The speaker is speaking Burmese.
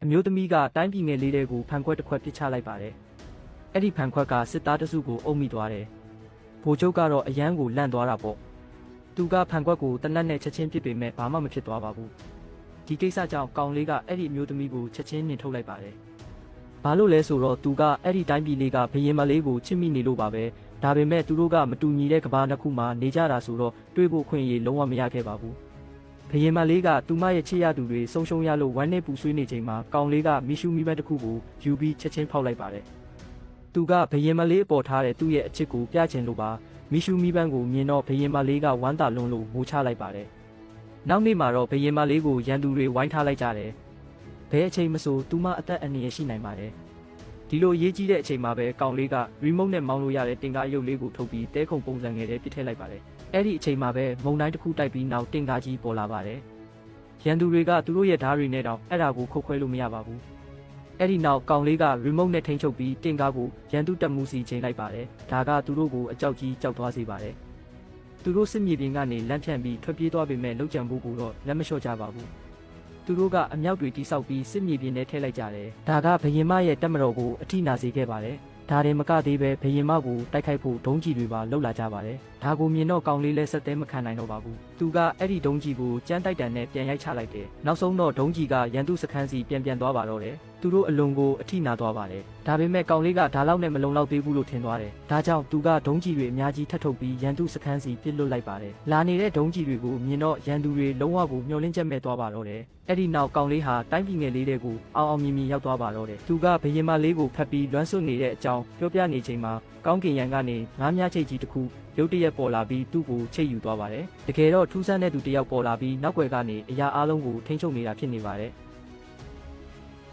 အမျိုးသမီးကတိုင်းပြည်ငယ်လေးတွေကိုဖန်ခွက်တစ်ခွက်ပစ်ချလိုက်ပါတယ်။အဲ့ဒီဖန်ခွက်ကစစ်သားတစုကိုအုပ်မိသွားတယ်။ဗိုလ်ချုပ်ကတော့အရန်ကိုလန့်သွားတာပေါ့။သူကဖန်ခွက်ကိုတနက်နဲ့ချက်ချင်းပစ်ပေမဲ့ဘာမှမဖြစ်သွားပါဘူး။ဒီကိစ္စကြောင့်ကောင်လေးကအဲ့ဒီအမျိုးသမီးကိုချက်ချင်းနှင်ထုတ်လိုက်ပါတယ်။ဘာလို့လဲဆိုတော့သူကအဲ့ဒီတိုင်းပြည်လေးကဘရင်မလေးကိုချစ်မိနေလို့ပါပဲ။ဒါပေမဲ့သူတို့ကမတူညီတဲ့ကဘာနှစ်ခုမှာနေကြတာဆိုတော့တွေးဖို့ခွင့်ရလုံးဝမရခဲ့ပါဘူး။ဘရင်မလေးကသူမရဲ့ချစ်ရသူတွေဆုံးရှုံးရလို့ဝမ်းနဲ့ပူဆွေးနေချိန်မှာကောင်လေးကမီရှူမီပန်းတစ်ခုကိုယူပြီးချက်ချင်းဖောက်လိုက်ပါတယ်။သူကဘရင်မလေးအပေါ်ထားတဲ့သူ့ရဲ့အချစ်ကိုပြချင်လို့ပါမီရှူမီပန်းကိုမြင်တော့ဘရင်မလေးကဝမ်းသာလွန်းလို့ငိုချလိုက်ပါတယ်။နောက်နေ့မှာတော့ဘရင်မလေးကိုရန်သူတွေဝိုင်းထားလိုက်ကြတယ်။ဘယ်အချိန်မဆိုသူမအသက်အန္တရာယ်ရှိနိုင်ပါတယ်။ဒီလိုရေးကြီးတဲ့အချိန်မှာပဲကောင်လေးကရီမုတ်နဲ့မောင်းလို့ရတဲ့တင်ကားရုပ်လေးကိုထုတ်ပြီးတဲခုံပုံစံငယ်နဲ့ပစ်ထည့်လိုက်ပါတယ်။အဲ့ဒီအချိန်မှာပဲမုံတိုင်းတစ်ခုတိုက်ပြီးနောက်တင်ကားကြီးပေါ်လာပါတယ်။ရန်သူတွေကသူတို့ရဲ့ဓာတ်တွေနဲ့တောင်အဲ့ဒါကိုခုတ်ခွဲလို့မရပါဘူး။အဲ့ဒီနောက်ကောင်လေးကရီမုတ်နဲ့ထိန်းချုပ်ပြီးတင်ကားကိုရန်သူတက်မှုစီချိန်လိုက်ပါတယ်။ဒါကသူတို့ကိုအကြောက်ကြီးကြောက်သွားစေပါတယ်။သူတို့စစ်မြေပြင်ကနေလမ်းဖြန့်ပြီးထွက်ပြေးသွားပေမဲ့လုံခြံဖို့ကိုတော့လက်မလျှော့ကြပါဘူး။သူတို့ကအမြောက်တွေတိဆောက်ပြီးစစ်မြေပြင်ထဲထည့်လိုက်ကြတယ်။ဒါကဘရင်မရဲ့တပ်မတော်ကိုအထိနာစေခဲ့ပါတယ်။ဒါတင်မကသေးပဲဘရင်မကိုတိုက်ခိုက်ဖို့ဒုံးကြီးတွေပါလှုပ်လာကြပါတယ်။ဒါကိုမြင်တော့ကောင်လေးလည်းဆက်သေးမခံနိုင်တော့ပါဘူး။သူကအဲ့ဒီဒုံးကြီးကိုကြမ်းတိုက်တန်နဲ့ပြန်ရိုက်ချလိုက်တယ်။နောက်ဆုံးတော့ဒုံးကြီးကရန်သူစခန်းစီပြန်သွားပါတော့တယ်။သူတို့အလွန်ကိုအထိနာသွားပါတယ်။ဒါပေမဲ့ကောင်လေးကဒါလောက်နဲ့မလုံလောက်သေးဘူးလို့ထင်သွားတယ်။ဒါကြောင့်သူကဒုံးကြီးတွေအများကြီးထပ်ထုတ်ပြီးရန်သူစခန်းစီပစ်လွတ်လိုက်ပါတယ်။လာနေတဲ့ဒုံးကြီးတွေကိုမြင်တော့ရန်သူတွေလုံးဝကိုမျောလင်းချက်မဲ့သွားပါတော့တယ်။အဲ့ဒီနောက်ကောင်လေးဟာတိုင်းပြည်ငယ်လေးတွေကိုအောင်မြင်ရောက်သွားပါတော့တယ်။သူကဘရင်မလေးကိုဖတ်ပြီးလွမ်းဆွနေတဲ့အကြောင်းပြောပြနေချိန်မှာကောင်းကင်ရန်ကနေငါးမြချိတ်ကြီးတစ်ခုရုတ်တရက်ပေါ်လာပြီးသူ့ကိုချိတ်ယူသွားပါတယ်။တကယ်တော့ထူးဆန်းတဲ့သူတစ်ယောက်ပေါ်လာပြီးနောက်ွယ်ကနေအရာအလုံးကိုထိန်းချုပ်နေတာဖြစ်နေပါတယ်။